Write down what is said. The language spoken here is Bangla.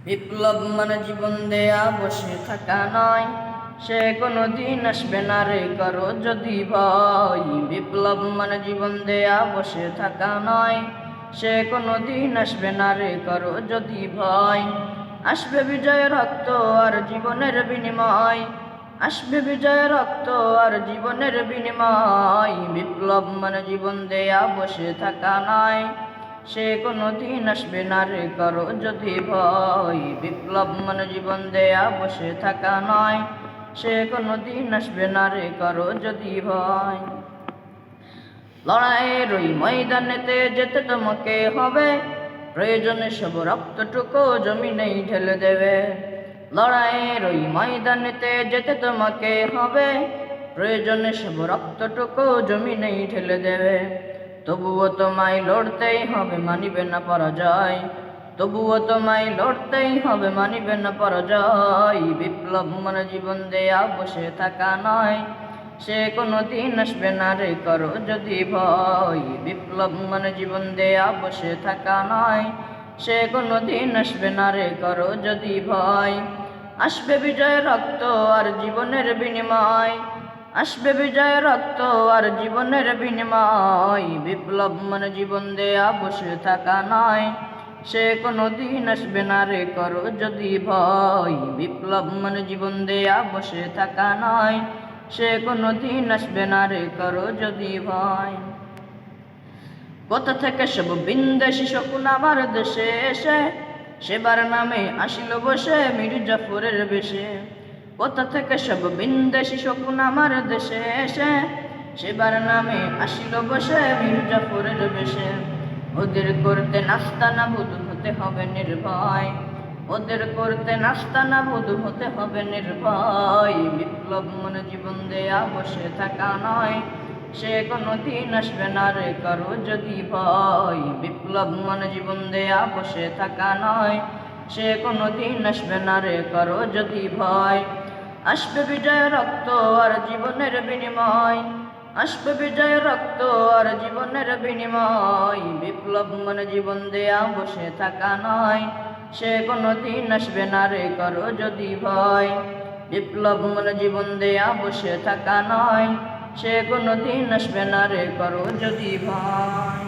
বিপ্লব মানে জীবন দেয়া বসে থাকা নয়, সে কোনো দিন আসবে না রে করো যদি ভয়। বিপ্লব মানে জীবন দেয়া বসে থাকা নয়, সে কোনো দিন আসবে না রে করো যদি ভয়। আসবে বিজয়ের রক্ত আর জীবনের বিনিময়, আসবে বিজয়ের রক্ত আর জীবনের বিনিময়। বিপ্লব মানে জীবন দেয়া বসে থাকা নয়, সে কোনো দিন আসবে না রে করো যদি ভয়। বিপ্লব মানে জীবন দেয়া বসে থাকা নয়, সে কোনো দিন আসবে না রে করো যদি ভয়। লড়াইয়ের ওই ময়দানেতে যেতে তোমাকে হবে, প্রয়োজনে সব রক্তটুকু জমিনেই ঢেলে দেবে। লড়াইয়ের ওই ময়দানেতে যেতে তোমাকে হবে, প্রয়োজনে সব রক্তটুকু জমিনেই ঢেলে দেবে। তবুও তোমায় লড়তেই হবে, মানিবে না পরাজয়। তবুও তোমায় লড়তেই হবে, মানিবে না পরাজয়। বিপ্লব মানে জীবন দেয়া বসে থাকা নয়, সে কোনো দিন আসবে না রে করো যদি ভয়। বিপ্লব মানে জীবন দেয়া বসে থাকা নয়, সে কোনো দিন আসবে না রে করো যদি ভয়। আসবে বিজয় রক্ত আর জীবনের বিনিময়, আসবে বিজয় রক্ত আর জীবনের বিনিময়। বিপ্লব মানে জীবন দেয়া বসে থাকা নয়, সে কোনো দিন আসবে না রে করো যদি ভয়। বিপ্লব মানে জীবন দেয়া বসে থাকা নয়, সে কোনো দিন আসবে না রে করো যদি ভয়। কোথা থেকে সব বিন্দেশি শকুন আমার দেশে এসে, সেবার নামে আসিল বসে মির্জাফরের বেশে। কোথা থেকে সব বিন্দেশি শকুন আমার দেশে এসে, সেবার নামে আসিল বসে মির্জাফরের বেশে। ওদের করতে নাস্তা না বুধ হতে হবে নির্ভয়, ওদের করতে নাস্তা না বুধ হতে হবে নির্ভয়। বিপ্লব মানে জীবন দেয়া বসে থাকা নয়, সে কোনো দিন আসবে না রে করো যদি ভয়। বিপ্লব মানে জীবন দেয়া বসে থাকা নয়, সে কোনো দিন আসবে না রে করো যদি ভয়। আসবে বিজয় রক্ত আর জীবনের বিনিময়, আসবে বিজয় রক্ত আর জীবনের বিনিময়। বিপ্লব মানে জীবন দেয়া বসে থাকা নয়, সে কোনো দিন আসবে না রে করো যদি ভয়। বিপ্লব মানে জীবন দেয়া বসে থাকা নয়, সে কোনো দিন আসবে না রে করো যদি ভয়।